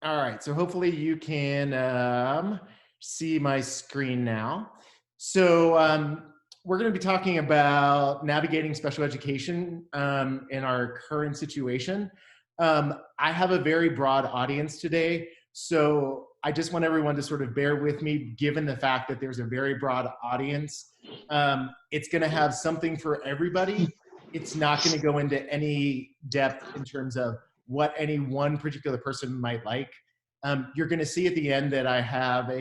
All right, so hopefully you can see my screen now. So we're going to be talking about navigating special education in our current situation. I have a very broad audience today, so I just want everyone to sort of bear with me, given the fact that there's a very broad audience. It's going to have something for everybody. It's not going to go into any depth in terms of what any one particular person might like. You're going to see at the end that I have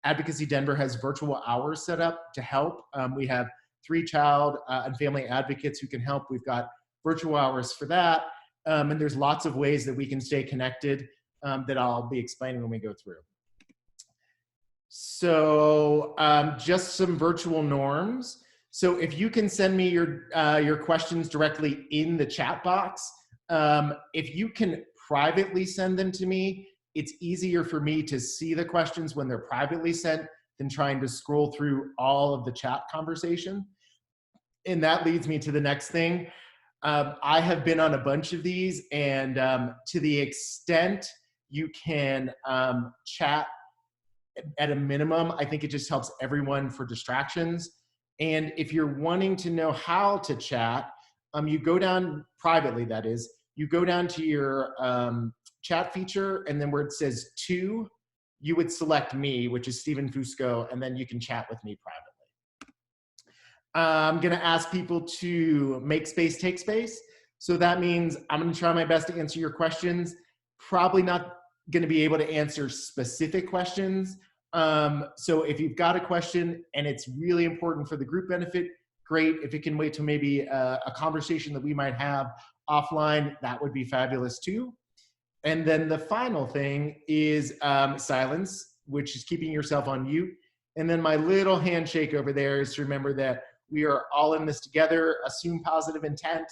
Advocacy Denver has virtual hours set up to help. We have 3 child and family advocates who can help. We've got virtual hours for that. And there's lots of ways that we can stay connected that I'll be explaining when we go through. So just some virtual norms. So if you can send me your questions directly in the chat box, if you can privately send them to me, it's easier for me to see the questions when they're privately sent than trying to scroll through all of the chat conversation. And that leads me to the next thing. I have been on a bunch of these, and to the extent you can chat at a minimum, I think it just helps everyone for distractions. And if you're wanting to know how to chat, you go down privately, that is, you go down to your chat feature, and then where it says to, you would select me, which is Stephen Fusco, and then you can chat with me privately. I'm gonna ask people to make space, take space. So that means I'm gonna try my best to answer your questions. Probably not gonna be able to answer specific questions. So if you've got a question and it's really important for the group benefit, great. If it can wait till maybe a conversation that we might have offline, that would be fabulous too. And then the final thing is silence, which is keeping yourself on mute. And then my little handshake over there is to remember that we are all in this together, assume positive intent.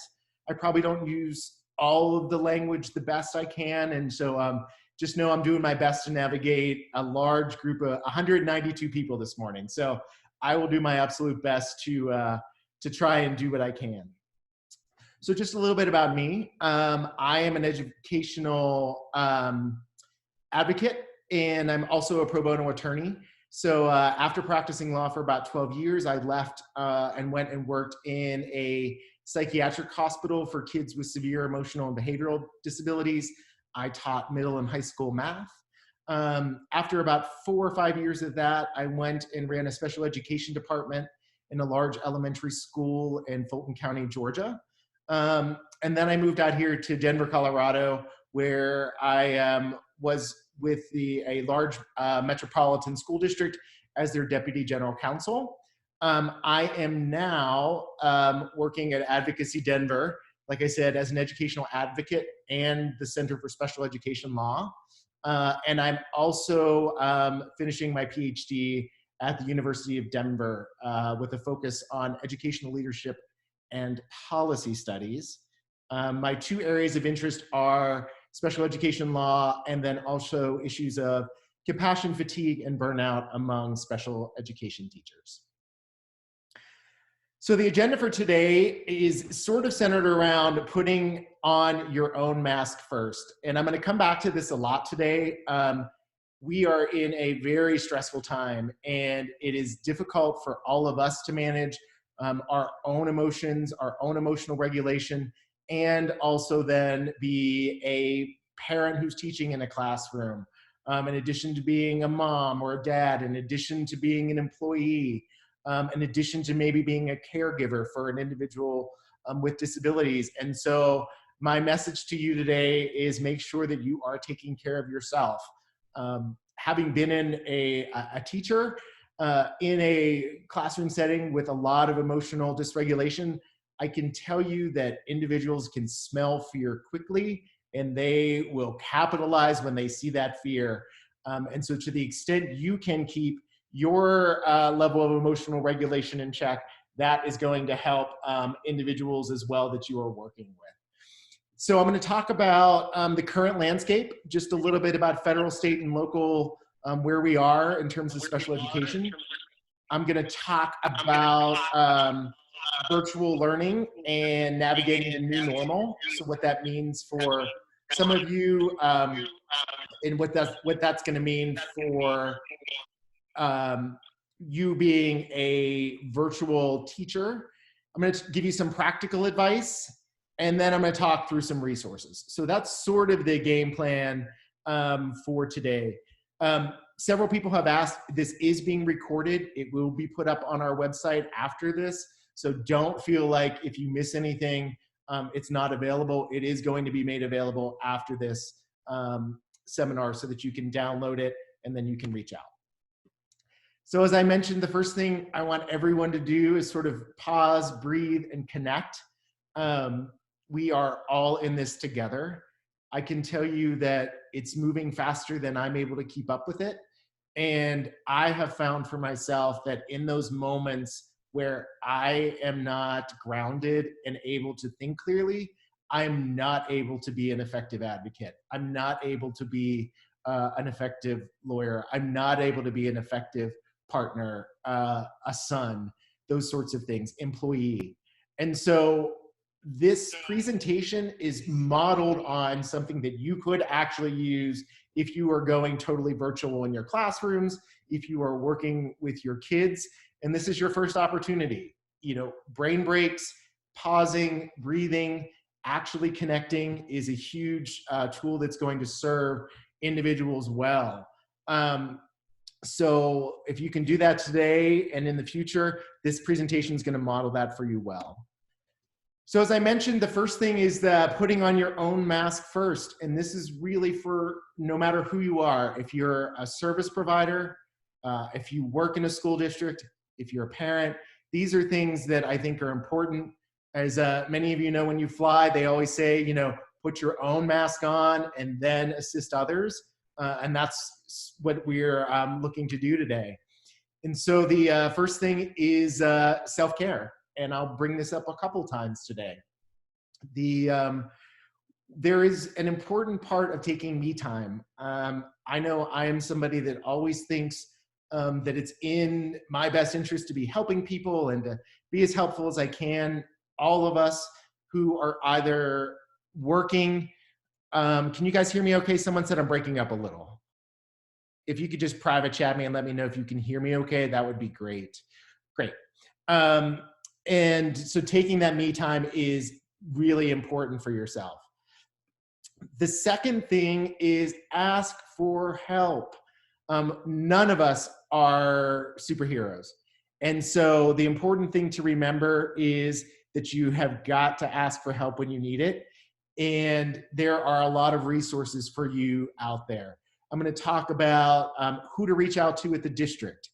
I probably don't use all of the language the best I can. And so just know I'm doing my best to navigate a large group of 192 people this morning. So I will do my absolute best to try and do what I can. So just a little bit about me. I am an educational advocate, and I'm also a pro bono attorney. So after practicing law for about 12 years, I left and went and worked in a psychiatric hospital for kids with severe emotional and behavioral disabilities. I taught middle and high school math. After about 4 or 5 years of that, I went and ran a special education department in a large elementary school in Fulton County, Georgia. And then I moved out here to Denver, Colorado, where I was with a large metropolitan school district as their deputy general counsel. I am now working at Advocacy Denver, like I said, as an educational advocate and the Center for Special Education Law. And I'm also finishing my PhD at the University of Denver with a focus on educational leadership and policy studies. My 2 areas of interest are special education law and then also issues of compassion fatigue and burnout among special education teachers. So the agenda for today is sort of centered around putting on your own mask first. And I'm going to come back to this a lot today. We are in a very stressful time, and it is difficult for all of us to manage our own emotions, our own emotional regulation, and also then be a parent who's teaching in a classroom, in addition to being a mom or a dad, in addition to being an employee, in addition to maybe being a caregiver for an individual with disabilities. And so my message to you today is make sure that you are taking care of yourself. Having been in a teacher, in a classroom setting with a lot of emotional dysregulation, I can tell you that individuals can smell fear quickly, and they will capitalize when they see that fear. And so to the extent you can keep your level of emotional regulation in check, that is going to help individuals as well that you are working with. So I'm going to talk about the current landscape, just a little bit about federal, state, and local, where we are in terms of special education. I'm going to talk about virtual learning and navigating the new normal. So what that means for some of you, and what that's going to mean for you being a virtual teacher. I'm going to give you some practical advice, and then I'm going to talk through some resources. So that's sort of the game plan for today. Several people have asked, this is being recorded. It will be put up on our website after this. So don't feel like if you miss anything, it's not available. It is going to be made available after this seminar so that you can download it and then you can reach out. So as I mentioned, the first thing I want everyone to do is sort of pause, breathe, and connect. We are all in this together. I can tell you that it's moving faster than I'm able to keep up with it. And I have found for myself that in those moments where I am not grounded and able to think clearly, I'm not able to be an effective advocate. I'm not able to be an effective lawyer. I'm not able to be an effective partner, a son, those sorts of things, employee. And so this presentation is modeled on something that you could actually use if you are going totally virtual in your classrooms, if you are working with your kids, and this is your first opportunity. You know, brain breaks, pausing, breathing, actually connecting is a huge tool that's going to serve individuals well. So if you can do that today and in the future, this presentation is going to model that for you well. So as I mentioned, the first thing is that putting on your own mask first. And this is really for no matter who you are. If you're a service provider, if you work in a school district, if you're a parent, these are things that I think are important. As many of you know, when you fly, they always say, you know, put your own mask on and then assist others. And that's what we're looking to do today. And so the first thing is self-care. And I'll bring this up a couple times today. There is an important part of taking me time. I know I am somebody that always thinks that it's in my best interest to be helping people and to be as helpful as I can. All of us who are either working, can you guys hear me okay? Someone said I'm breaking up a little. If you could just private chat me and let me know if you can hear me okay, that would be great. Great. And so taking that me time is really important for yourself. The second thing is ask for help. None of us are superheroes. And so the important thing to remember is that you have got to ask for help when you need it. And there are a lot of resources for you out there. I'm going to talk about who to reach out to at the district.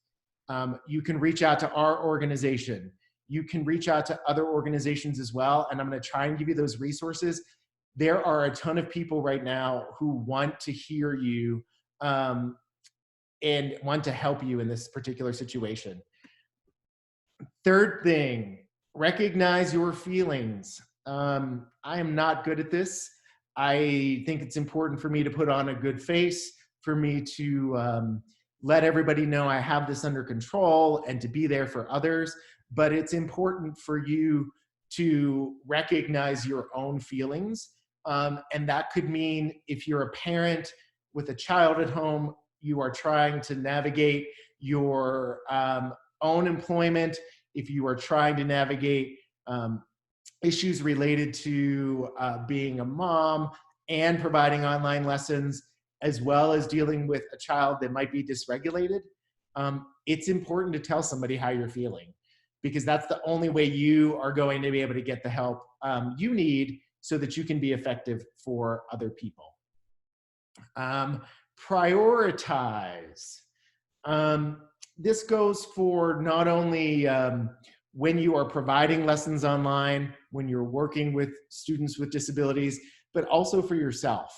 You can reach out to our organization. You can reach out to other organizations as well. And I'm going to try and give you those resources. There are a ton of people right now who want to hear you and want to help you in this particular situation. Third thing, recognize your feelings. I am not good at this. I think it's important for me to put on a good face, for me to let everybody know I have this under control and to be there for others. But it's important for you to recognize your own feelings. And that could mean if you're a parent with a child at home, you are trying to navigate your own employment, if you are trying to navigate issues related to being a mom and providing online lessons, as well as dealing with a child that might be dysregulated, it's important to tell somebody how you're feeling, because that's the only way you are going to be able to get the help you need so that you can be effective for other people. Prioritize. This goes for not only when you are providing lessons online, when you're working with students with disabilities, but also for yourself.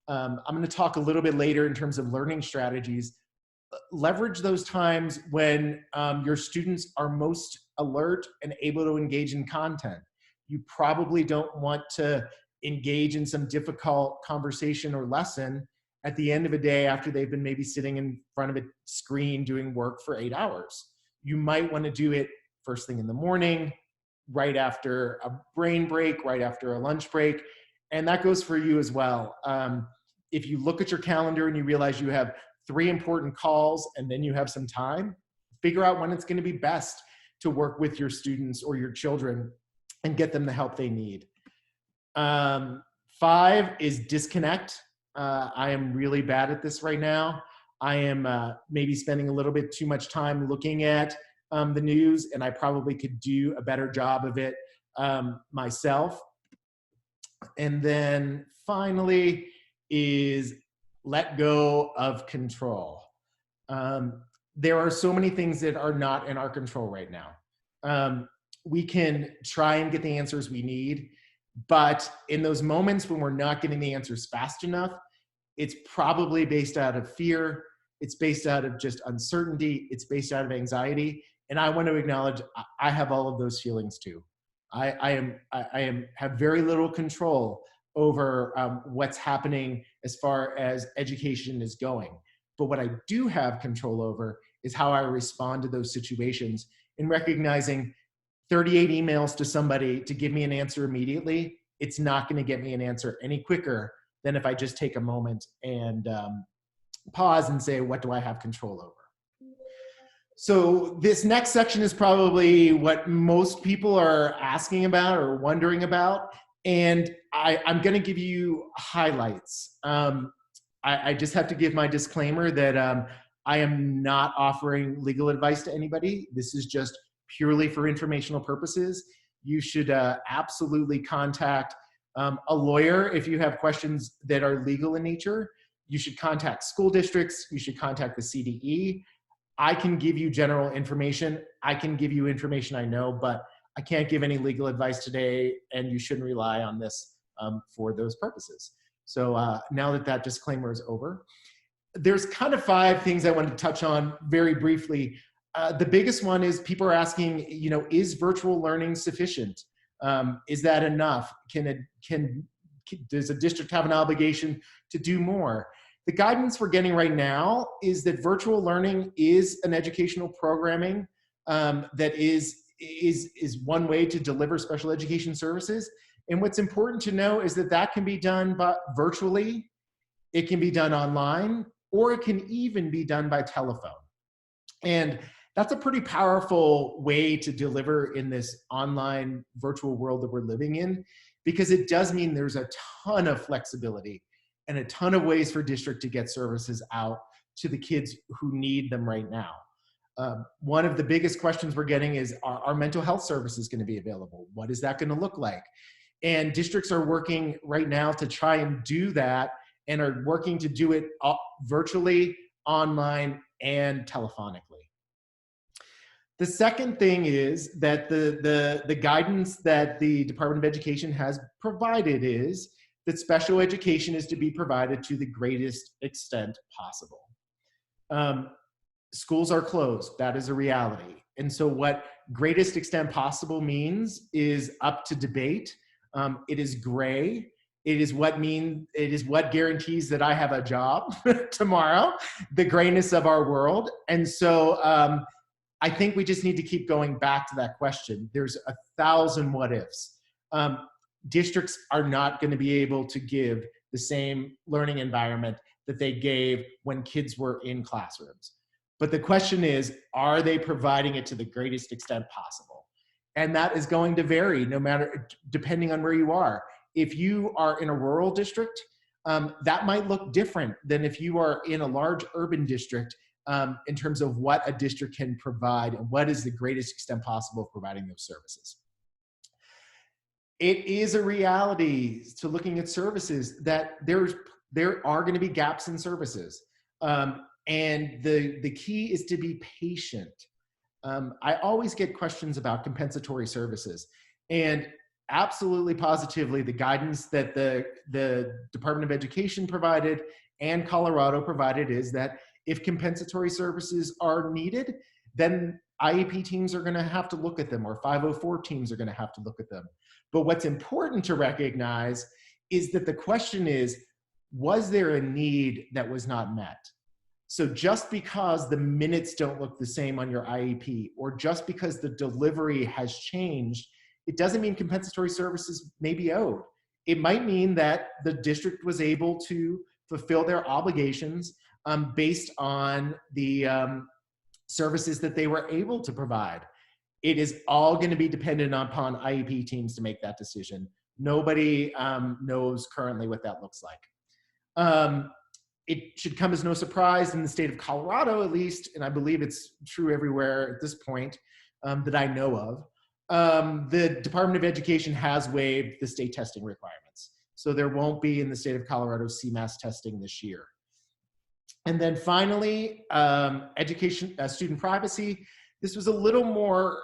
I'm going to talk a little bit later in terms of learning strategies. Leverage those times when your students are most alert and able to engage in content. You probably don't want to engage in some difficult conversation or lesson at the end of a day after they've been maybe sitting in front of a screen doing work for 8 hours. You might want to do it first thing in the morning, right after a brain break, right after a lunch break, And that goes for you as well. If you look at your calendar and you realize you have 3 important calls and then you have some time, figure out when it's going to be best to work with your students or your children and get them the help they need. 5 is disconnect. I am really bad at this right now. I am maybe spending a little bit too much time looking at the news, and I probably could do a better job of it myself. And then finally is let go of control. There are so many things that are not in our control right now. We can try and get the answers we need, but in those moments when we're not getting the answers fast enough, it's probably based out of fear. It's based out of just uncertainty. It's based out of anxiety. And I want to acknowledge I have all of those feelings too. I have very little control over what's happening as far as education is going. But what I do have control over is how I respond to those situations, and recognizing 38 emails to somebody to give me an answer immediately, it's not going to get me an answer any quicker than if I just take a moment and pause and say, what do I have control over? So this next section is probably what most people are asking about or wondering about. And I'm going to give you highlights. I just have to give my disclaimer that I am not offering legal advice to anybody. This is just purely for informational purposes. You should absolutely contact a lawyer if you have questions that are legal in nature. You should contact school districts. You should contact the CDE. I can give you general information. I can give you information I know, but I can't give any legal advice today, and you shouldn't rely on this for those purposes. So now that that disclaimer is over, there's kind of 5 things I wanted to touch on very briefly. The biggest one is people are asking, you know, is virtual learning sufficient? Is that enough? Does a district have an obligation to do more? The guidance we're getting right now is that virtual learning is an educational programming that is one way to deliver special education services. And what's important to know is that that can be done virtually, it can be done online, or it can even be done by telephone. And that's a pretty powerful way to deliver in this online virtual world that we're living in, because it does mean there's a ton of flexibility and a ton of ways for district to get services out to the kids who need them right now. One of the biggest questions we're getting is, are mental health services going to be available? What is that going to look like? And districts are working right now to try and do that, and are working to do it virtually, online, and telephonically. The second thing is that the guidance that the Department of Education has provided is that special education is to be provided to the greatest extent possible. Schools are closed. That is a reality. And so what greatest extent possible means is up to debate. It is gray. It is what guarantees that I have a job tomorrow, the grayness of our world. And so I think we just need to keep going back to that question. There's 1,000 what ifs. Districts are not going to be able to give the same learning environment that they gave when kids were in classrooms. But the question is, are they providing it to the greatest extent possible? And that is going to vary depending on where you are. If you are in a rural district, that might look different than if you are in a large urban district in terms of what a district can provide and what is the greatest extent possible of providing those services. It is a reality to looking at services that there are going to be gaps in services. And the key is to be patient. I always get questions about compensatory services, and absolutely positively the guidance that the Department of Education provided and Colorado provided is that if compensatory services are needed, then IEP teams are going to have to look at them, or 504 teams are going to have to look at them. But what's important to recognize is that the question is, was there a need that was not met? So just because the minutes don't look the same on your IEP, or just because the delivery has changed, it doesn't mean compensatory services may be owed. It might mean that the district was able to fulfill their obligations based on the services that they were able to provide. It is all going to be dependent upon IEP teams to make that decision. Nobody knows currently what that looks like. It should come as no surprise in the state of Colorado, at least, and I believe it's true everywhere at this point that I know of. The Department of Education has waived the state testing requirements. So there won't be in the state of Colorado CMAS testing this year. And then finally, student privacy. This was a little more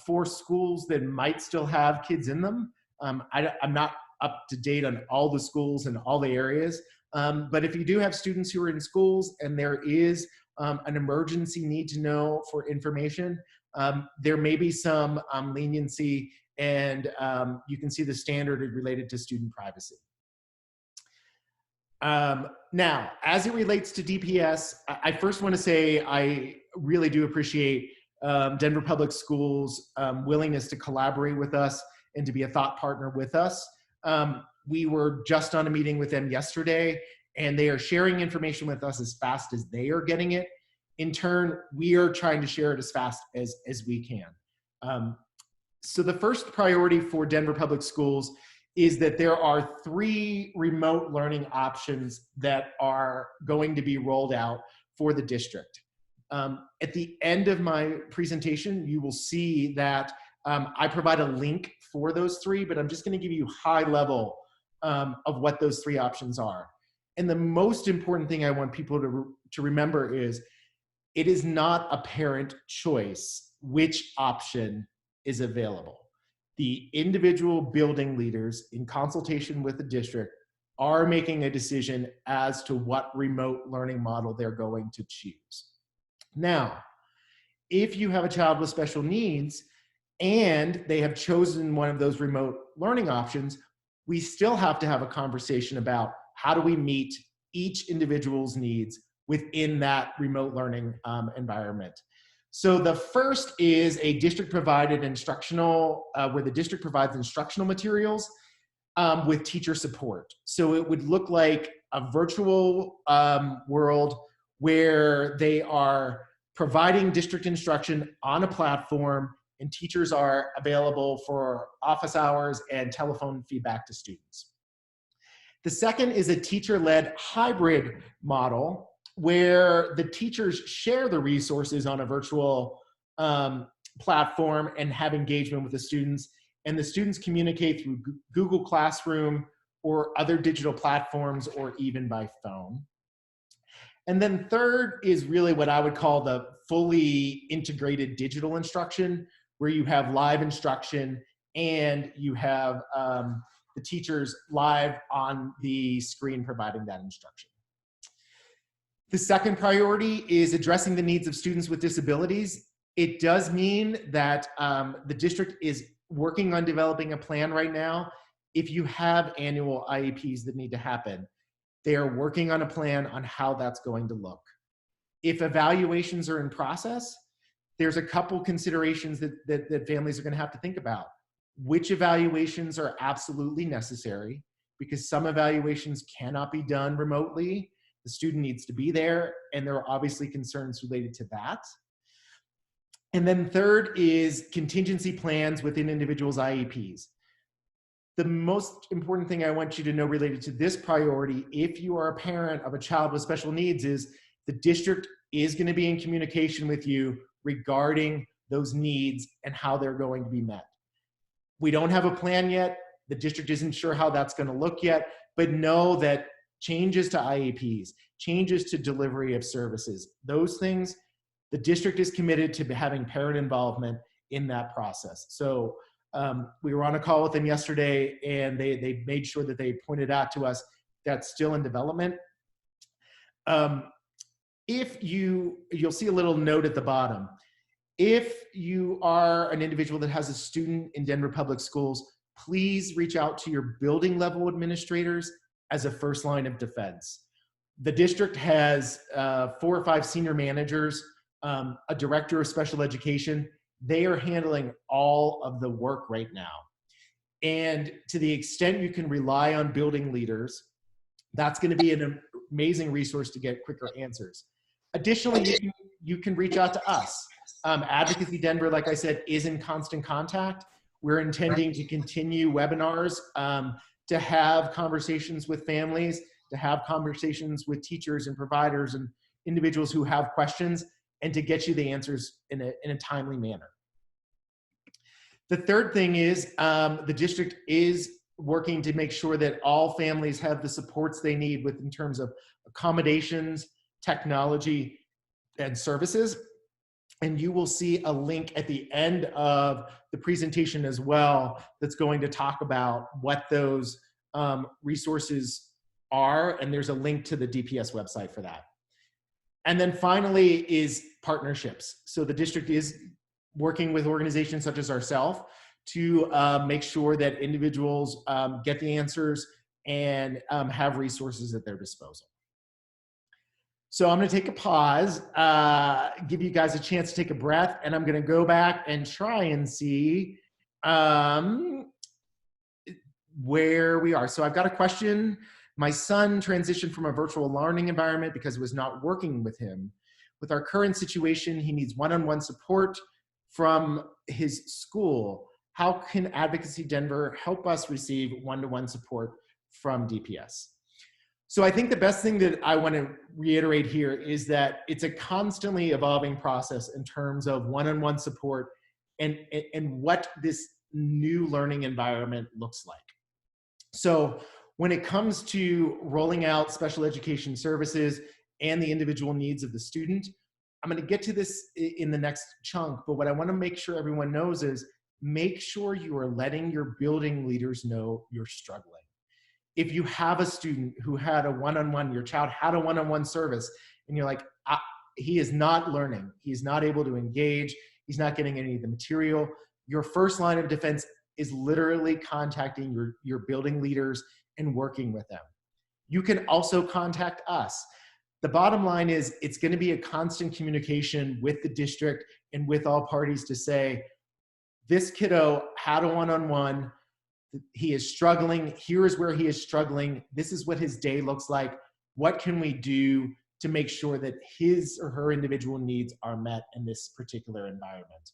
for schools that might still have kids in them. I'm not up to date on all the schools and all the areas, but if you do have students who are in schools and there is an emergency need to know for information, there may be some leniency, and you can see the standard related to student privacy. Now, as it relates to DPS, I first want to say I really do appreciate Denver Public Schools' willingness to collaborate with us and to be a thought partner with us. We were just on a meeting with them yesterday, and they are sharing information with us as fast as they are getting it. In turn, we are trying to share it as fast as we can. So the first priority for Denver Public Schools is that there are 3 remote learning options that are going to be rolled out for the district. At the end of my presentation, you will see that I provide a link for those 3, but I'm just going to give you high level of what those 3 options are. And the most important thing I want people to remember is it is not a parent choice which option is available. The individual building leaders, in consultation with the district, are making a decision as to what remote learning model they're going to choose. Now, if you have a child with special needs and they have chosen one of those remote learning options, we still have to have a conversation about how do we meet each individual's needs within that remote learning environment. So the first is a district-provided instructional, where the district provides instructional materials with teacher support. So it would look like a virtual world where they are providing district instruction on a platform, and teachers are available for office hours and telephone feedback to students. The second is a teacher-led hybrid model where the teachers share the resources on a virtual platform and have engagement with the students, and the students communicate through Google Classroom or other digital platforms or even by phone. And then third is really what I would call the fully integrated digital instruction, where you have live instruction and you have the teachers live on the screen providing that instruction. The second priority is addressing the needs of students with disabilities. It does mean that the district is working on developing a plan right now. If you have annual IEPs that need to happen, they are working on a plan on how that's going to look. If evaluations are in process, there's a couple considerations that families are going to have to think about. Which evaluations are absolutely necessary, because some evaluations cannot be done remotely. The student needs to be there, and there are obviously concerns related to that. And then third is contingency plans within individuals' IEPs. The most important thing I want you to know related to this priority, if you are a parent of a child with special needs, is the district is going to be in communication with you regarding those needs and how they're going to be met. We don't have a plan yet. The district isn't sure how that's going to look yet, but know that changes to IEPs, changes to delivery of services, those things, the district is committed to having parent involvement in that process. So we were on a call with them yesterday, and they made sure that they pointed out to us that's still in development. You'll see a little note at the bottom. If you are an individual that has a student in Denver Public Schools, please reach out to your building level administrators as a first line of defense. The district has 4 or 5 senior managers, a director of special education. They are handling all of the work right now. And to the extent you can rely on building leaders, that's going to be an amazing resource to get quicker answers. Additionally, you can reach out to us. Advocacy Denver, like I said, is in constant contact. We're intending to continue webinars to have conversations with families, to have conversations with teachers and providers and individuals who have questions, and to get you the answers in a timely manner. The third thing is the district is working to make sure that all families have the supports they need in terms of accommodations, technology, and services. And you will see a link at the end of the presentation as well that's going to talk about what those resources are, and there's a link to the DPS website for that. And then finally is partnerships. So the district is working with organizations such as ourselves to make sure that individuals get the answers and have resources at their disposal. So I'm going to take a pause, give you guys a chance to take a breath, and I'm going to go back and try and see where we are. So I've got a question. My son transitioned from a virtual learning environment because it was not working with him. With our current situation, he needs one-on-one support from his school. How can Advocacy Denver help us receive one-to-one support from DPS? So I think the best thing that I want to reiterate here is that it's a constantly evolving process in terms of one-on-one support and what this new learning environment looks like. So when it comes to rolling out special education services and the individual needs of the student, I'm going to get to this in the next chunk, but what I want to make sure everyone knows is make sure you are letting your building leaders know you're struggling. If you have a student who had a one-on-one, your child had a one-on-one service, and you're like, he is not learning, he's not able to engage, he's not getting any of the material, your first line of defense is literally contacting your building leaders and working with them. You can also contact us. The bottom line is it's going to be a constant communication with the district and with all parties to say, this kiddo had a one-on-one, he is struggling, here is where he is struggling, this is what his day looks like, what can we do to make sure that his or her individual needs are met in this particular environment.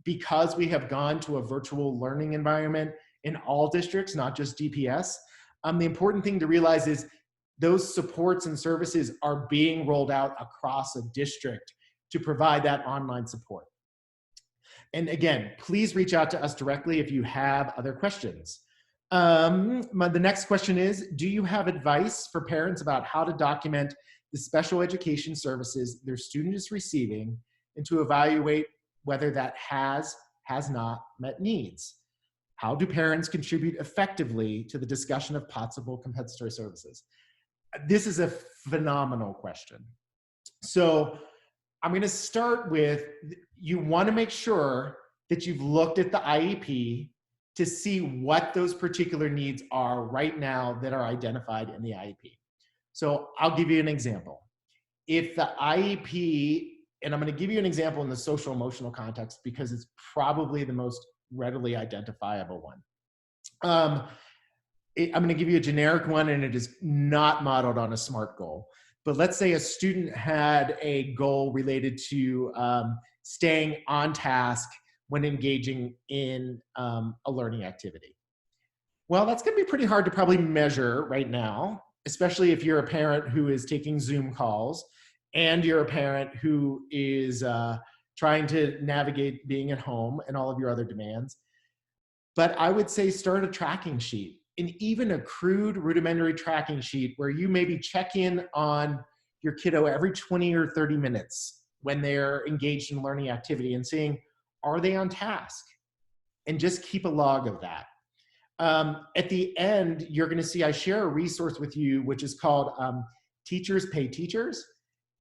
Because we have gone to a virtual learning environment in all districts, not just DPS, the important thing to realize is those supports and services are being rolled out across a district to provide that online support. And again, please reach out to us directly if you have other questions. The next question is, do you have advice for parents about how to document the special education services their student is receiving and to evaluate whether that has not met needs? How do parents contribute effectively to the discussion of possible compensatory services? This is a phenomenal question. So I'm going to start with, you want to make sure that you've looked at the IEP to see what those particular needs are right now that are identified in the IEP. So I'll give you an example. If the IEP, and I'm going to give you an example in the social emotional context because it's probably the most readily identifiable one. I'm going to give you a generic one, and it is not modeled on a SMART goal. But let's say a student had a goal related to staying on task when engaging in a learning activity. Well, that's going to be pretty hard to probably measure right now, especially if you're a parent who is taking Zoom calls and you're a parent who is trying to navigate being at home and all of your other demands. But I would say start a tracking sheet, and even a crude rudimentary tracking sheet where you maybe check in on your kiddo every 20 or 30 minutes when they're engaged in learning activity and seeing, are they on task? And just keep a log of that. At the end, you're going to see I share a resource with you, which is called Teachers Pay Teachers.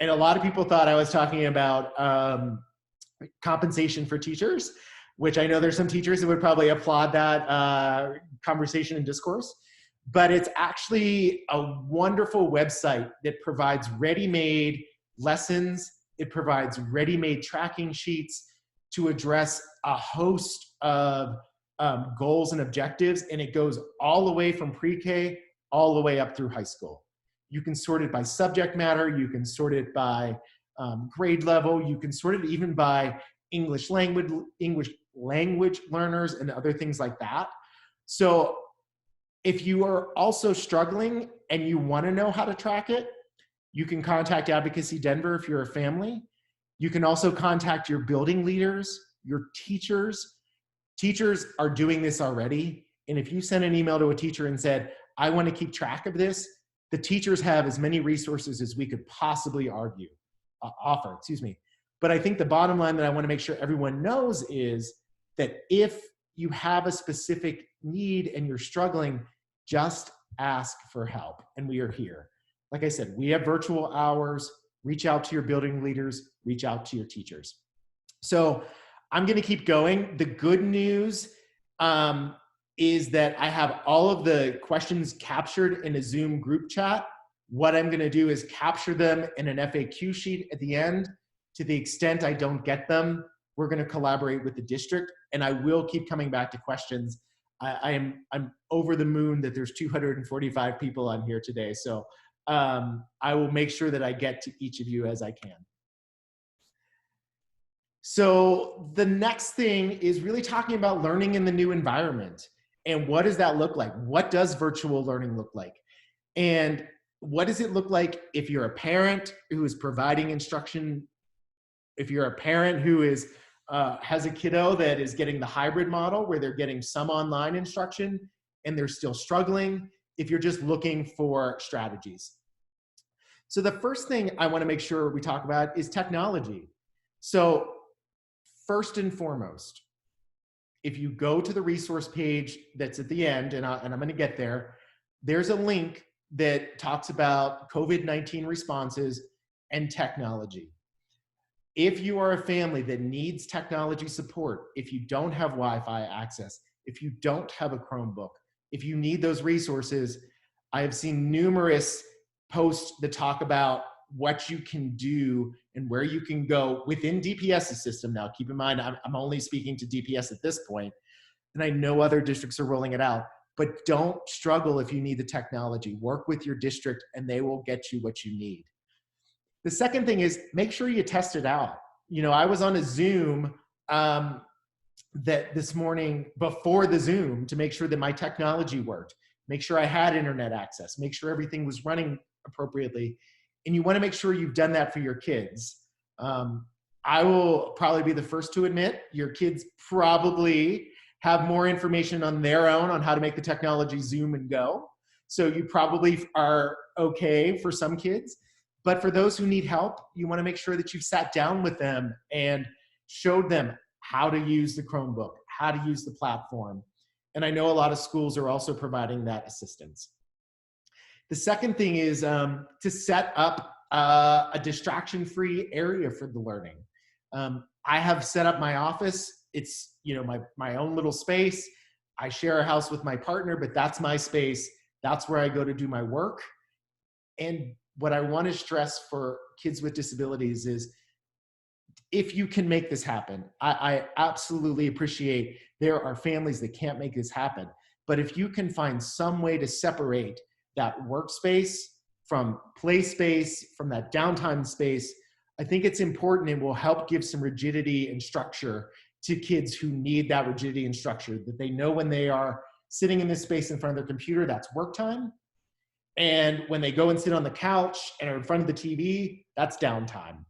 And a lot of people thought I was talking about compensation for teachers, which I know there's some teachers that would probably applaud that conversation and discourse. But it's actually a wonderful website that provides ready-made lessons. It provides ready-made tracking sheets to address a host of goals and objectives, and it goes all the way from pre-K all the way up through high school. You can sort it by subject matter, you can sort it by grade level, you can sort it even by English language learners and other things like that. So if you are also struggling and you want to know how to track it, you can contact Advocacy Denver if you're a family. You can also contact your building leaders, your teachers. Teachers are doing this already. And if you send an email to a teacher and said, I want to keep track of this, the teachers have as many resources as we could possibly offer. But I think the bottom line that I want to make sure everyone knows is that if you have a specific need and you're struggling, just ask for help, and we are here. Like I said, we have virtual hours. Reach out to your building leaders, reach out to your teachers. So I'm going to keep going. The good news is that I have all of the questions captured in a Zoom group chat. What I'm going to do is capture them in an FAQ sheet at the end. To the extent I don't get them, we're going to collaborate with the district, and I will keep coming back to questions. I'm over the moon that there's 245 people on here today, so I will make sure that I get to each of you as I can. So the next thing is really talking about learning in the new environment. And what does that look like? What does virtual learning look like? And what does it look like if you're a parent who is providing instruction, if you're a parent who is has a kiddo that is getting the hybrid model where they're getting some online instruction and they're still struggling, if you're just looking for strategies. So the first thing I want to make sure we talk about is technology. So first and foremost, if you go to the resource page that's at the end, and I'm going to get there, there's a link that talks about COVID-19 responses and technology. If you are a family that needs technology support, if you don't have Wi-Fi access, if you don't have a Chromebook, if you need those resources, I have seen numerous posts that talk about what you can do and where you can go within DPS's system. Now, keep in mind, I'm only speaking to DPS at this point, and I know other districts are rolling it out, but don't struggle if you need the technology. Work with your district and they will get you what you need. The second thing is make sure you test it out. You know, I was on a Zoom that this morning before the Zoom to make sure that my technology worked, make sure I had internet access, make sure everything was running appropriately. And you want to make sure you've done that for your kids. I will probably be the first to admit your kids probably have more information on their own on how to make the technology zoom and go. So you probably are okay for some kids. But for those who need help, you want to make sure that you've sat down with them and showed them how to use the Chromebook, how to use the platform. And I know a lot of schools are also providing that assistance. The second thing is to set up a distraction-free area for the learning. I have set up my office. It's, you know, my own little space. I share a house with my partner, but that's my space. That's where I go to do my work. And what I want to stress for kids with disabilities is if you can make this happen, I absolutely appreciate there are families that can't make this happen. But if you can find some way to separate that workspace from play space, from that downtime space, I think it's important and will help give some rigidity and structure to kids who need that rigidity and structure, that they know when they are sitting in this space in front of their computer, that's work time. And when they go and sit on the couch and are in front of the TV, that's downtime.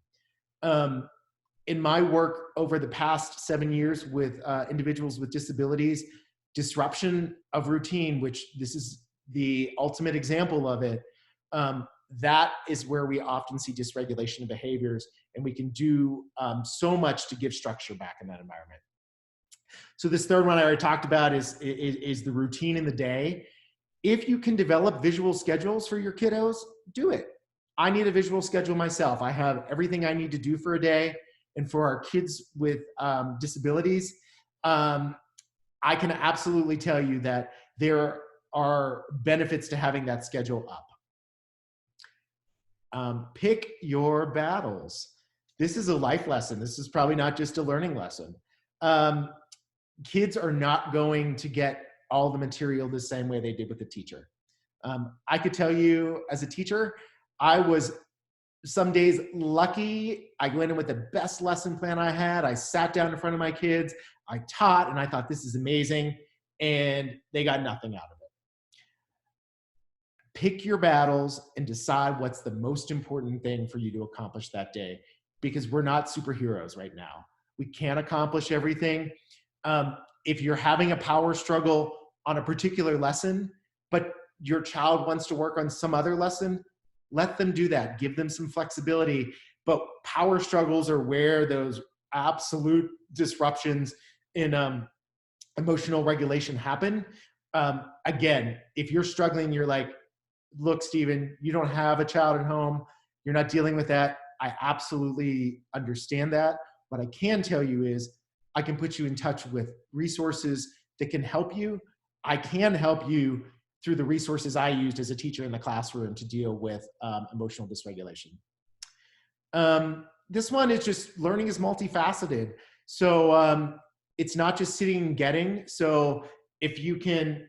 In my work over the past 7 years with individuals with disabilities, disruption of routine, which this is the ultimate example of it, that is where we often see dysregulation of behaviors, and we can do so much to give structure back in that environment. So this third one I already talked about is the routine in the day. If you can develop visual schedules for your kiddos, do it. I need a visual schedule myself. I have everything I need to do for a day. And for our kids with disabilities, I can absolutely tell you that there are benefits to having that schedule up. Pick your battles. This is a life lesson. This is probably not just a learning lesson. kids are not going to get all the material the same way they did with the teacher. I could tell you as a teacher, I was some days lucky. I went in with the best lesson plan I had. I sat down in front of my kids, I taught, and I thought, this is amazing. And they got nothing out of it. Pick your battles and decide what's the most important thing for you to accomplish that day, because we're not superheroes right now. We can't accomplish everything. If you're having a power struggle on a particular lesson, but your child wants to work on some other lesson, let them do that. Give them some flexibility. But power struggles are where those absolute disruptions in emotional regulation happen. Again, if you're struggling, you're like, look, Stephen, you don't have a child at home. You're not dealing with that. I absolutely understand that. What I can tell you is I can put you in touch with resources that can help you. I can help you through the resources I used as a teacher in the classroom to deal with emotional dysregulation. This one is just learning is multifaceted. So it's not just sitting and getting. So if you can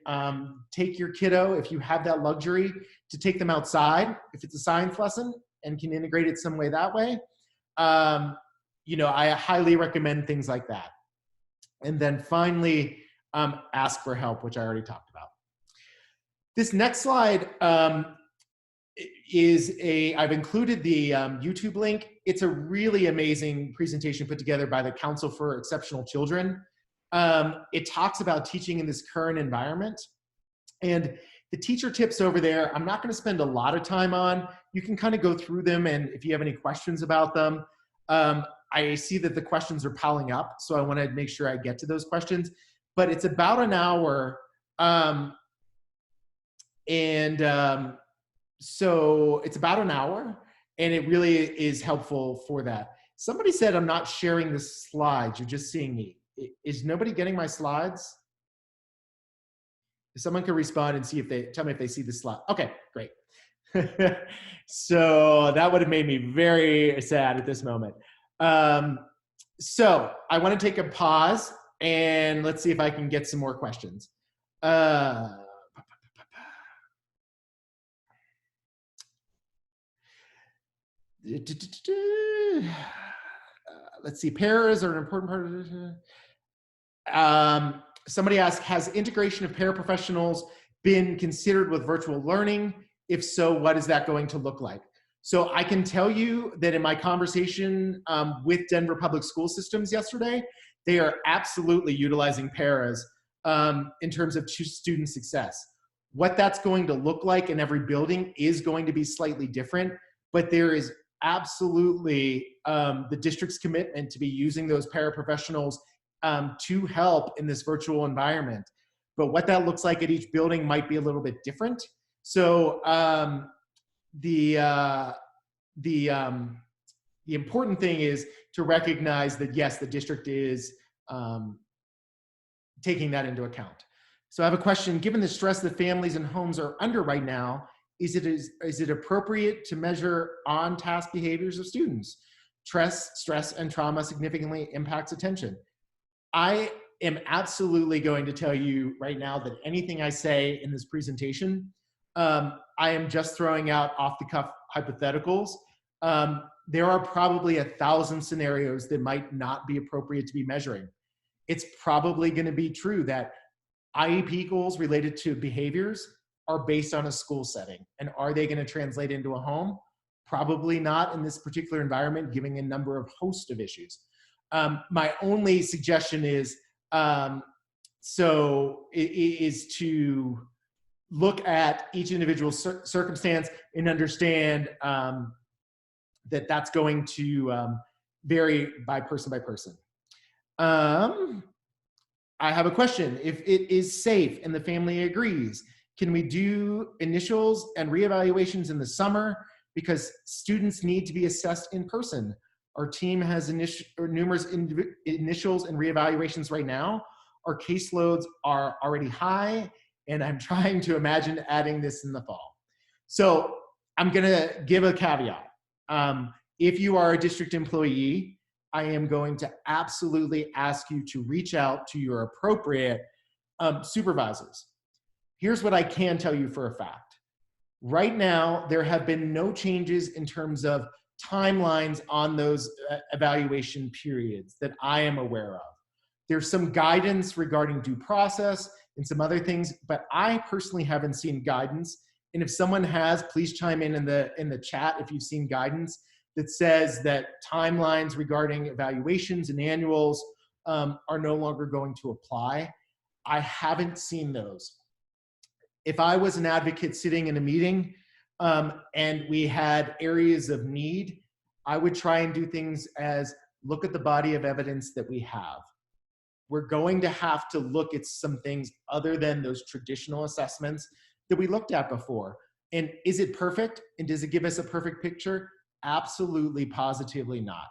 take your kiddo, if you have that luxury to take them outside, if it's a science lesson and can integrate it some way that way, you know, I highly recommend things like that. And then finally, ask for help, which I already talked about. This next slide I've included the YouTube link. It's a really amazing presentation put together by the Council for Exceptional Children. It talks about teaching in this current environment. And the teacher tips over there, I'm not going to spend a lot of time on. You can kind of go through them, and if you have any questions about them, I see that the questions are piling up, so I want to make sure I get to those questions. But it's about an hour, so it's about an hour, and it really is helpful for that. Somebody said I'm not sharing the slides, you're just seeing me. Is nobody getting my slides? If someone can respond and see if they tell me if they see the slide. Okay, great. So that would have made me very sad at this moment. So I want to take a pause and let's see if I can get some more questions. Let's see, pairs are an important part of it. Somebody asked, has integration of paraprofessionals been considered with virtual learning? If so, what is that going to look like? So I can tell you that in my conversation with Denver Public School Systems yesterday, they are absolutely utilizing paras in terms of student success. What that's going to look like in every building is going to be slightly different, but there is absolutely the district's commitment to be using those paraprofessionals to help in this virtual environment. But what that looks like at each building might be a little bit different. So the important thing is to recognize that, yes, the district is taking that into account. So I have a question. Given the stress that families and homes are under right now, is it appropriate to measure on-task behaviors of students? Stress and trauma significantly impacts attention. I am absolutely going to tell you right now that anything I say in this presentation, I am just throwing out off-the-cuff hypotheticals. There are probably 1,000 scenarios that might not be appropriate to be measuring. It's probably going to be true that IEP goals related to behaviors are based on a school setting. And are they going to translate into a home? Probably not in this particular environment, given a number of host of issues. My only suggestion is, is to look at each individual circumstance and understand that that's going to vary by person. I have a question. If it is safe and the family agrees, can we do initials and reevaluations in the summer? Because students need to be assessed in person. Our team has numerous initials and reevaluations right now. Our caseloads are already high, and I'm trying to imagine adding this in the fall. So I'm gonna give a caveat. If you are a district employee, I am going to absolutely ask you to reach out to your appropriate supervisors. Here's what I can tell you for a fact. Right now, there have been no changes in terms of timelines on those evaluation periods that I am aware of. There's some guidance regarding due process and some other things, but I personally haven't seen guidance. And if someone has, please chime in the chat if you've seen guidance that says that timelines regarding evaluations and annuals are no longer going to apply. I haven't seen those. If I was an advocate sitting in a meeting and we had areas of need, I would try and do things as look at the body of evidence that we have. We're going to have to look at some things other than those traditional assessments that we looked at before. And is it perfect? And does it give us a perfect picture? Absolutely, positively not.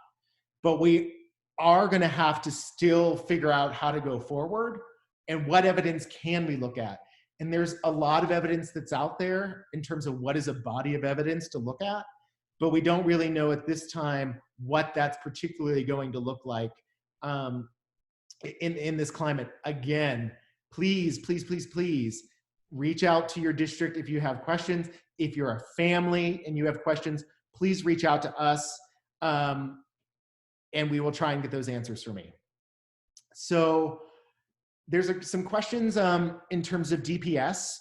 But we are going to have to still figure out how to go forward and what evidence can we look at. And there's a lot of evidence that's out there in terms of what is a body of evidence to look at, but we don't really know at this time what that's particularly going to look like in this climate. Again, please, please, please, please reach out to your district if you have questions. If you're a family and you have questions, please reach out to us and we will try and get those answers for me. So there's some questions in terms of DPS,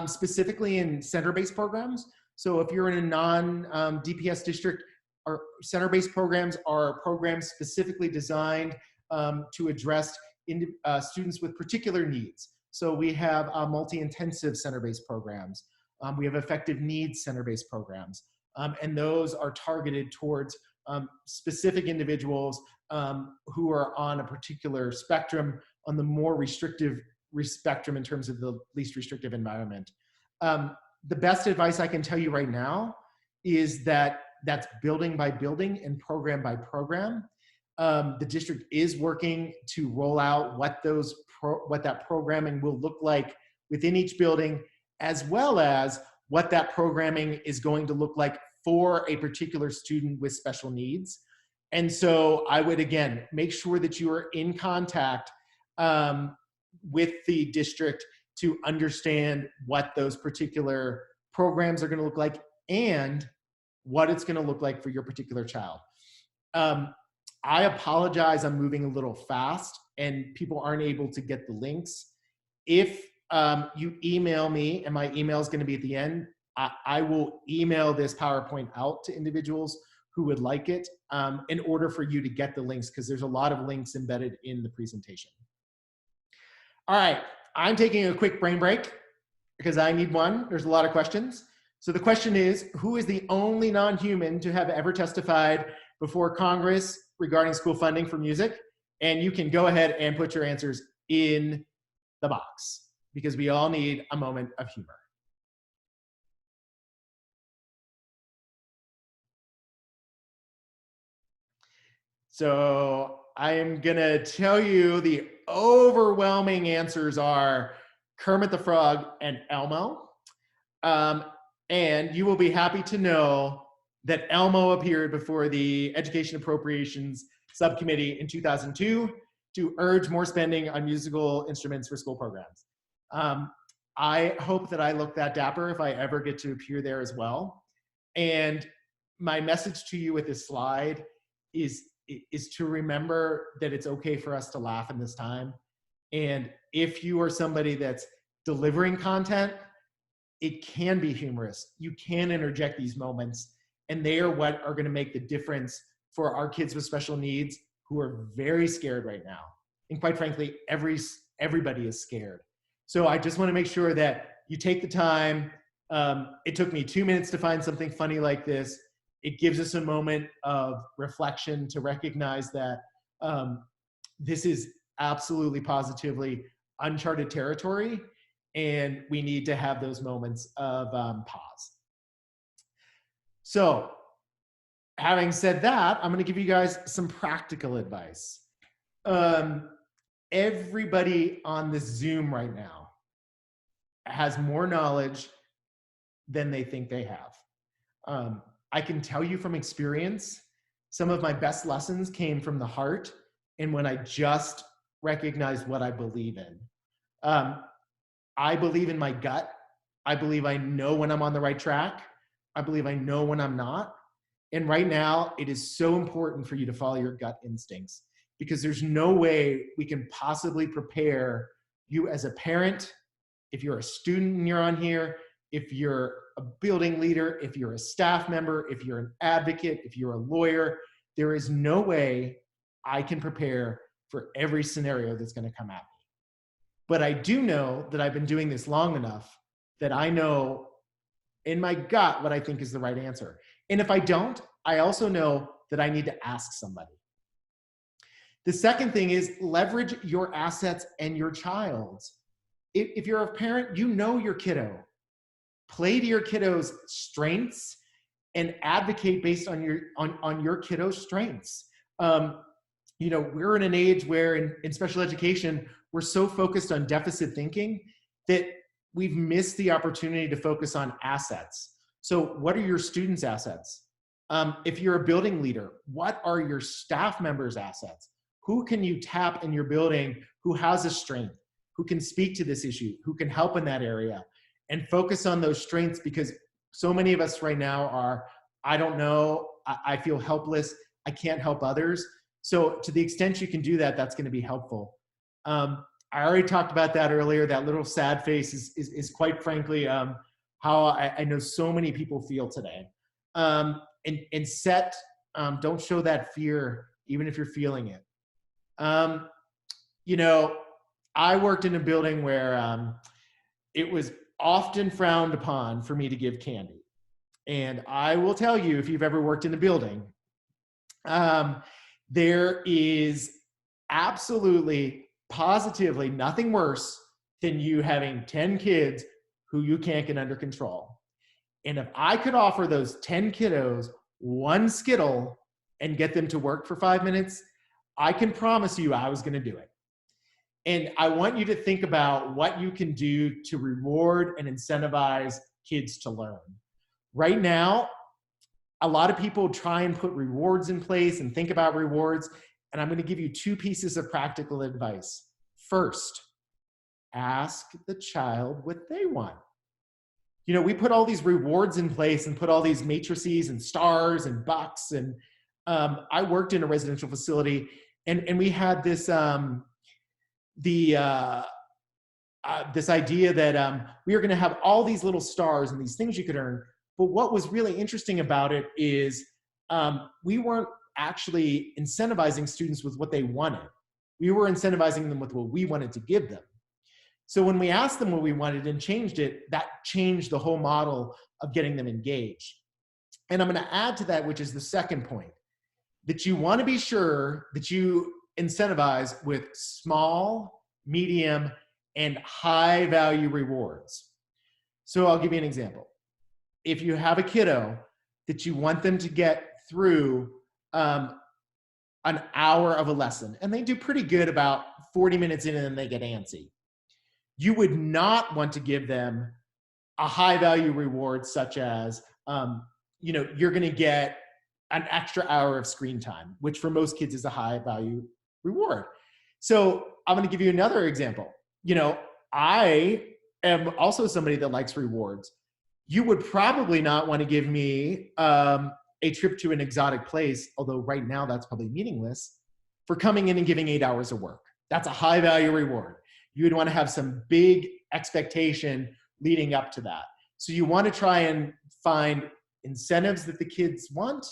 specifically in center-based programs. So if you're in a non-DPS district, our center-based programs are programs specifically designed to address students with particular needs. So we have multi-intensive center-based programs. We have effective needs center-based programs. And those are targeted towards specific individuals who are on a particular spectrum, on the more restrictive spectrum in terms of the least restrictive environment. The best advice I can tell you right now is that that's building by building and program by program. The district is working to roll out what that programming will look like within each building, as well as what that programming is going to look like for a particular student with special needs. And so I would, again, make sure that you are in contact with the district to understand what those particular programs are going to look like and what it's going to look like for your particular child. I apologize, I'm moving a little fast and people aren't able to get the links. If you email me, and my email is going to be at the end, I will email this PowerPoint out to individuals who would like it in order for you to get the links, because there's a lot of links embedded in the presentation. All right, I'm taking a quick brain break because I need one. There's a lot of questions. So the question is, who is the only non-human to have ever testified before Congress regarding school funding for music? And you can go ahead and put your answers in the box because we all need a moment of humor. So I am gonna tell you the overwhelming answers are Kermit the Frog and Elmo. And you will be happy to know that Elmo appeared before the Education Appropriations Subcommittee in 2002 to urge more spending on musical instruments for school programs. I hope that I look that dapper if I ever get to appear there as well. And my message to you with this slide is to remember that it's okay for us to laugh in this time. And if you are somebody that's delivering content, it can be humorous. You can interject these moments, and they are what are going to make the difference for our kids with special needs who are very scared right now. And quite frankly, everybody is scared. So I just want to make sure that you take the time. It took me 2 minutes to find something funny like this. It gives us a moment of reflection to recognize that this is absolutely positively uncharted territory, and we need to have those moments of pause. So having said that, I'm going to give you guys some practical advice. Everybody on this Zoom right now has more knowledge than they think they have. I can tell you from experience some of my best lessons came from the heart and when I just recognized what I believe in. I believe in my gut. I believe I know when I'm on the right track. I believe I know when I'm not. And right now, it is so important for you to follow your gut instincts because there's no way we can possibly prepare you as a parent, if you're a student and you're on here, if you're a building leader, if you're a staff member, if you're an advocate, if you're a lawyer, there is no way I can prepare for every scenario that's going to come at me. But I do know that I've been doing this long enough that I know in my gut what I think is the right answer. And if I don't, I also know that I need to ask somebody. The second thing is leverage your assets and your child's. If you're a parent, you know your kiddo. Play to your kiddo's strengths and advocate based on your kiddo's strengths. We're in an age where in special education, we're so focused on deficit thinking that we've missed the opportunity to focus on assets. So what are your students' assets? If you're a building leader, what are your staff members' assets? Who can you tap in your building who has a strength, who can speak to this issue, who can help in that area? And focus on those strengths because so many of us right now are, I don't know, I feel helpless, I can't help others. So to the extent you can do that, that's going to be helpful. I already talked about that earlier. That little sad face is quite frankly how I know so many people feel today. And don't show that fear even if you're feeling it. I worked in a building where it was often frowned upon for me to give candy. And I will tell you, if you've ever worked in a building, there is absolutely, positively nothing worse than you having 10 kids who you can't get under control. And if I could offer those 10 kiddos one Skittle and get them to work for 5 minutes, I can promise you I was going to do it. And I want you to think about what you can do to reward and incentivize kids to learn. Right now, a lot of people try and put rewards in place and think about rewards. And I'm going to give you 2 pieces of practical advice. First, ask the child what they want. We put all these rewards in place and put all these matrices and stars and bucks. And I worked in a residential facility and we had this, this idea that we were going to have all these little stars and these things you could earn. But what was really interesting about it is we weren't actually incentivizing students with what they wanted. We were incentivizing them with what we wanted to give them. So when we asked them what we wanted and changed it, that changed the whole model of getting them engaged. And I'm going to add to that, which is the second point, that you want to be sure that you incentivize with small, medium, and high value rewards. So I'll give you an example. If you have a kiddo that you want them to get through an hour of a lesson, and they do pretty good about 40 minutes in and then they get antsy, you would not want to give them a high value reward such as, you're going to get an extra hour of screen time, which for most kids is a high value reward. So I'm going to give you another example. I am also somebody that likes rewards. You would probably not want to give me a trip to an exotic place, although right now that's probably meaningless, for coming in and giving 8 hours of work. That's a high value reward. You would want to have some big expectation leading up to that. So you want to try and find incentives that the kids want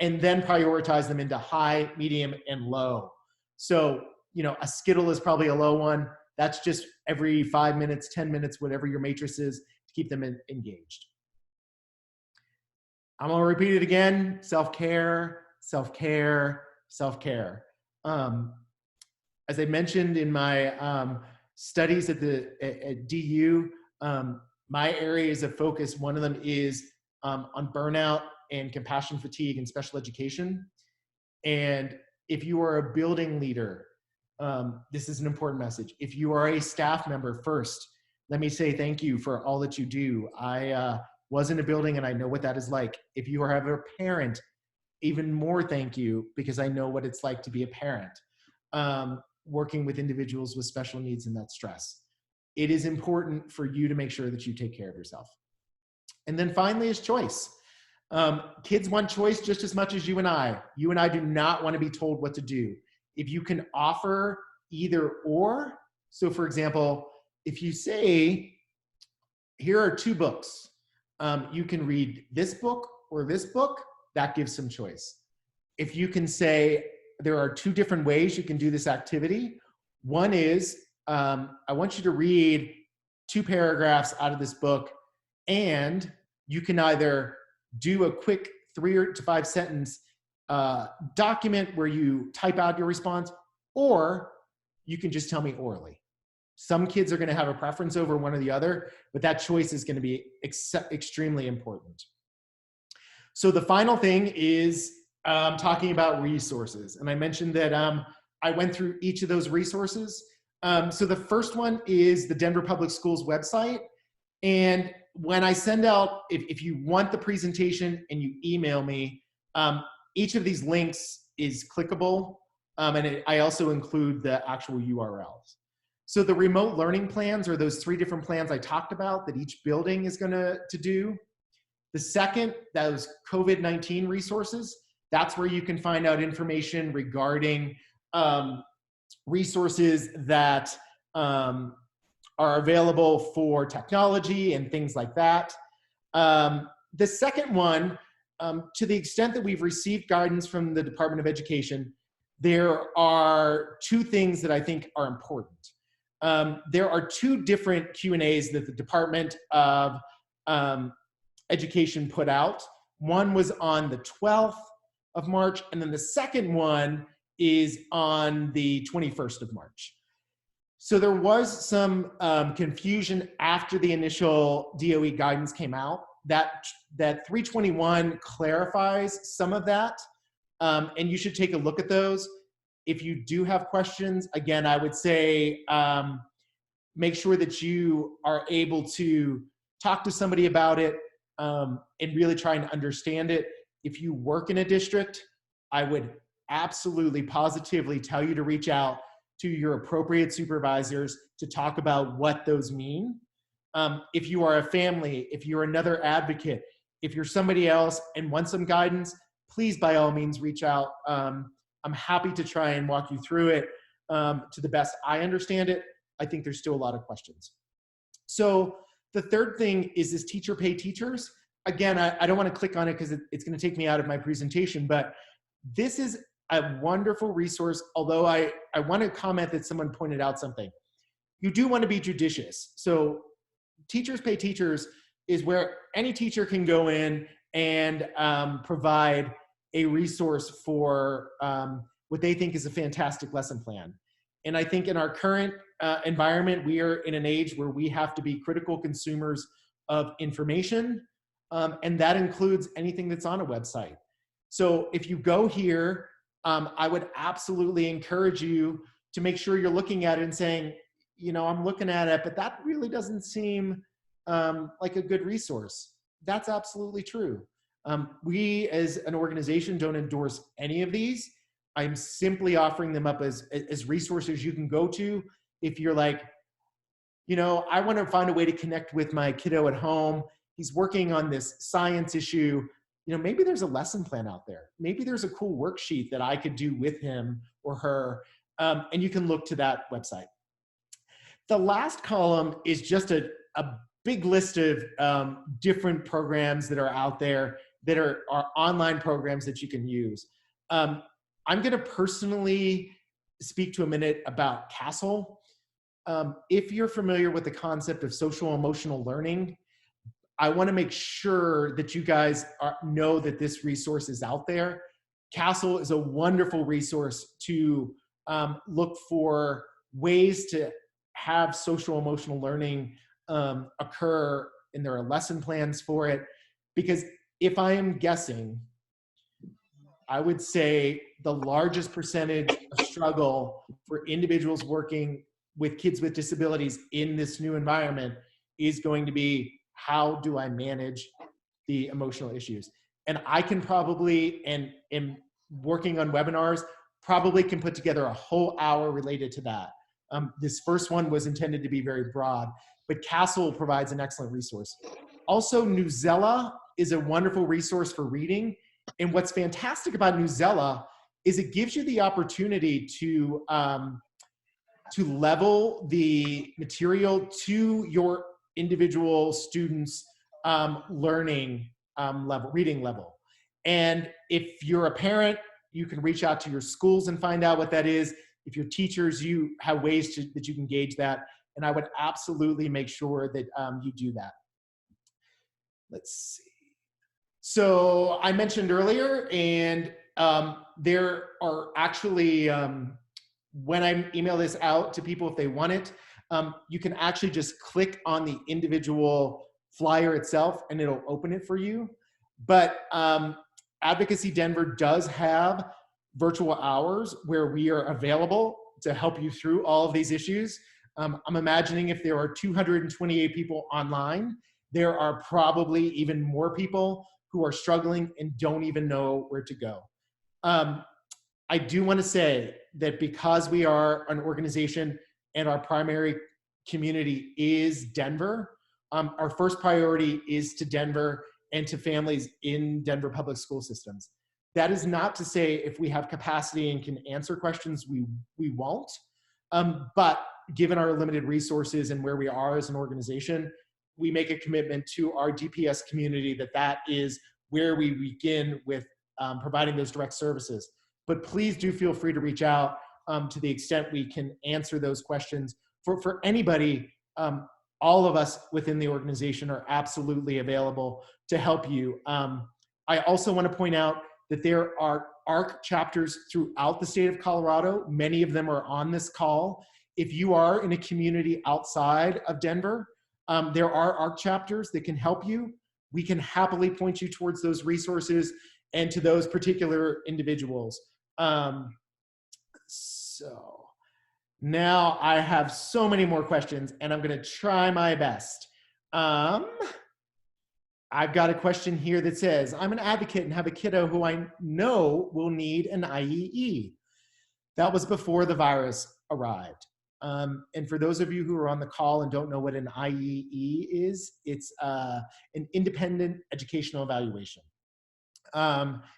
and then prioritize them into high, medium, and low. So, a Skittle is probably a low one. That's just every 5 minutes, 10 minutes, whatever your matrix is, to keep them engaged. I'm going to repeat it again. Self-care, self-care, self-care. As I mentioned in my studies at DU, my areas of focus, one of them is on burnout and compassion fatigue in special education. And if you are a building leader, this is an important message. If you are a staff member, first, let me say thank you for all that you do. I was in a building and I know what that is like. If you are a parent, even more thank you, because I know what it's like to be a parent, working with individuals with special needs and that stress. It is important for you to make sure that you take care of yourself. And then finally is choice. Kids want choice just as much as you and I. You and I do not want to be told what to do. If you can offer either or, so for example, if you say, here are 2 books, you can read this book or this book, that gives some choice. If you can say, there are 2 different ways you can do this activity. One is, I want you to read 2 paragraphs out of this book, and you can either do a quick 3 to 5 sentence document where you type out your response, or you can just tell me orally. Some kids are going to have a preference over one or the other, but that choice is going to be extremely important. So the final thing is talking about resources. And I mentioned that I went through each of those resources. So the first one is the Denver Public Schools website. And when I send out, if you want the presentation and you email me, each of these links is clickable. And I also include the actual URLs. So the remote learning plans are those 3 different plans I talked about that each building is going to do. The second, those COVID-19 resources, that's where you can find out information regarding resources that are available for technology and things like that. The second one, to the extent that we've received guidance from the Department of Education, there are 2 things that I think are important. There are 2 different Q&As that the Department of Education put out. One was on the 12th of March, and then the second one is on the 21st of March. So there was some confusion after the initial DOE guidance came out. That 321 clarifies some of that, and you should take a look at those. If you do have questions, again, I would say make sure that you are able to talk to somebody about it and really try and understand it. If you work in a district, I would absolutely positively tell you to reach out to your appropriate supervisors to talk about what those mean. If you are a family, if you're another advocate, if you're somebody else and want some guidance, please by all means reach out. I'm happy to try and walk you through it to the best I understand it. I think there's still a lot of questions. So the third thing is this teacher pay teachers. Again, I don't want to click on it because it's going to take me out of my presentation, but this is a wonderful resource. Although I want to comment that someone pointed out something. You do want to be judicious. So teachers pay teachers is where any teacher can go in and provide a resource for what they think is a fantastic lesson plan. And I think in our current environment, we are in an age where we have to be critical consumers of information, and that includes anything that's on a website. So if you go here, I would absolutely encourage you to make sure you're looking at it and saying, you know, I'm looking at it, but that really doesn't seem like a good resource. That's absolutely true. We as an organization don't endorse any of these. I'm simply offering them up as resources you can go to if you're like, you know, I want to find a way to connect with my kiddo at home. He's working on this science issue. You know, maybe there's a lesson plan out there. Maybe there's a cool worksheet that I could do with him or her, and you can look to that website. The last column is just a big list of different programs that are out there that are online programs that you can use. I'm going to personally speak to a minute about CASEL. If you're familiar with the concept of social emotional learning, I want to make sure that you guys know that this resource is out there. CASEL is a wonderful resource to look for ways to have social emotional learning occur, and there are lesson plans for it. Because if I am guessing, I would say the largest percentage of struggle for individuals working with kids with disabilities in this new environment is going to be, how do I manage the emotional issues? and I can probably, and am working on webinars, probably can put together a whole hour related to that. This first one was intended to be very broad, but Castle provides an excellent resource. Also, Newsela is a wonderful resource for reading. And what's fantastic about Newsela is it gives you the opportunity to level the material to your individual students' learning level, reading level. And if you're a parent, you can reach out to your schools and find out what that is. If you're teachers, you have ways that you can gauge that. And I would absolutely make sure that you do that. Let's see. So I mentioned earlier, and there are actually, when I email this out to people, if they want it, you can actually just click on the individual flyer itself and it'll open it for you. But Advocacy Denver does have virtual hours where we are available to help you through all of these issues. I'm imagining if there are 228 people online, there are probably even more people who are struggling and don't even know where to go. I do want to say that because we are an organization and our primary community is Denver, our first priority is to Denver and to families in Denver public school systems. That is not to say if we have capacity and can answer questions, we won't. But given our limited resources and where we are as an organization, we make a commitment to our DPS community that is where we begin with providing those direct services. But please do feel free to reach out to the extent we can answer those questions. For anybody, all of us within the organization are absolutely available to help you. I also want to point out that there are ARC chapters throughout the state of Colorado. Many of them are on this call. If you are in a community outside of Denver, there are ARC chapters that can help you. We can happily point you towards those resources and to those particular individuals. So now I have so many more questions and I'm going to try my best. I've got a question here that says, I'm an advocate and have a kiddo who I know will need an IEE. That was before the virus arrived. And for those of you who are on the call and don't know what an IEE is, it's an independent educational evaluation.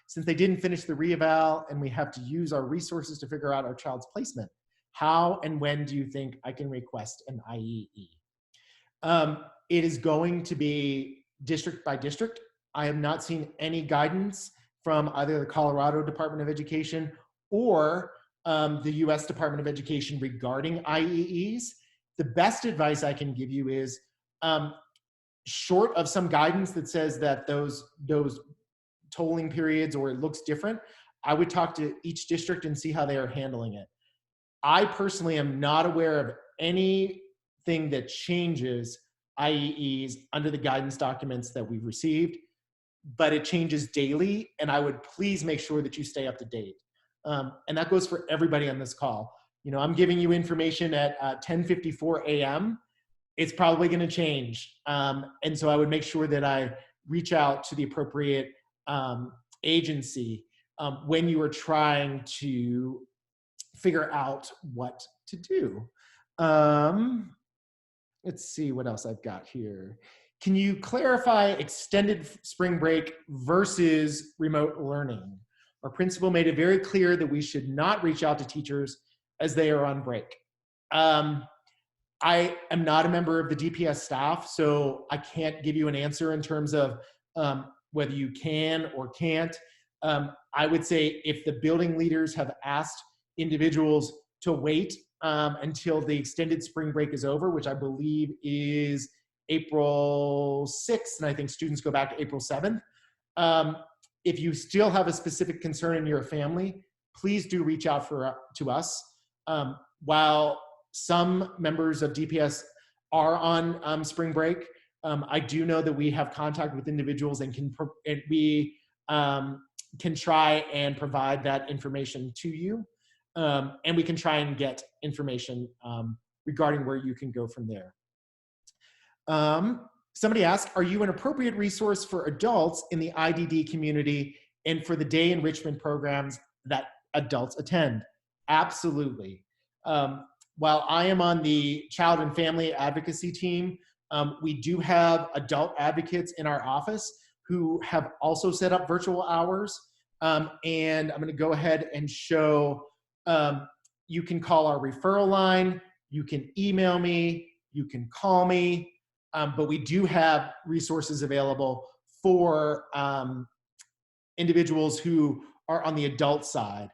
Since they didn't finish the re-eval and we have to use our resources to figure out our child's placement, how and when do you think I can request an IEE? It is going to be district by district. I have not seen any guidance from either the Colorado Department of Education or the US Department of Education regarding IEEs. The best advice I can give you is, short of some guidance that says that those tolling periods or it looks different, I would talk to each district and see how they are handling it. I personally am not aware of anything that changes IEEs under the guidance documents that we've received, but it changes daily, and I would please make sure that you stay up to date. And that goes for everybody on this call. You know, I'm giving you information at 10:54 a.m. It's probably going to change. And so I would make sure that I reach out to the appropriate agency when you are trying to figure out what to do. Let's see what else I've got here. Can you clarify extended spring break versus remote learning? Our principal made it very clear that we should not reach out to teachers as they are on break. I am not a member of the DPS staff, so I can't give you an answer in terms of whether you can or can't. I would say if the building leaders have asked individuals to wait until the extended spring break is over, which I believe is April 6th, and I think students go back to April 7th. If you still have a specific concern in your family, please do reach out to us. While some members of DPS are on spring break, I do know that we have contact with individuals and we can try and provide that information to you. And we can try and get information regarding where you can go from there. Somebody asked, are you an appropriate resource for adults in the IDD community and for the day enrichment programs that adults attend? Absolutely. While I am on the child and family advocacy team, we do have adult advocates in our office who have also set up virtual hours. And I'm going to go ahead and show, you can call our referral line, you can email me, you can call me, but we do have resources available for individuals who are on the adult side.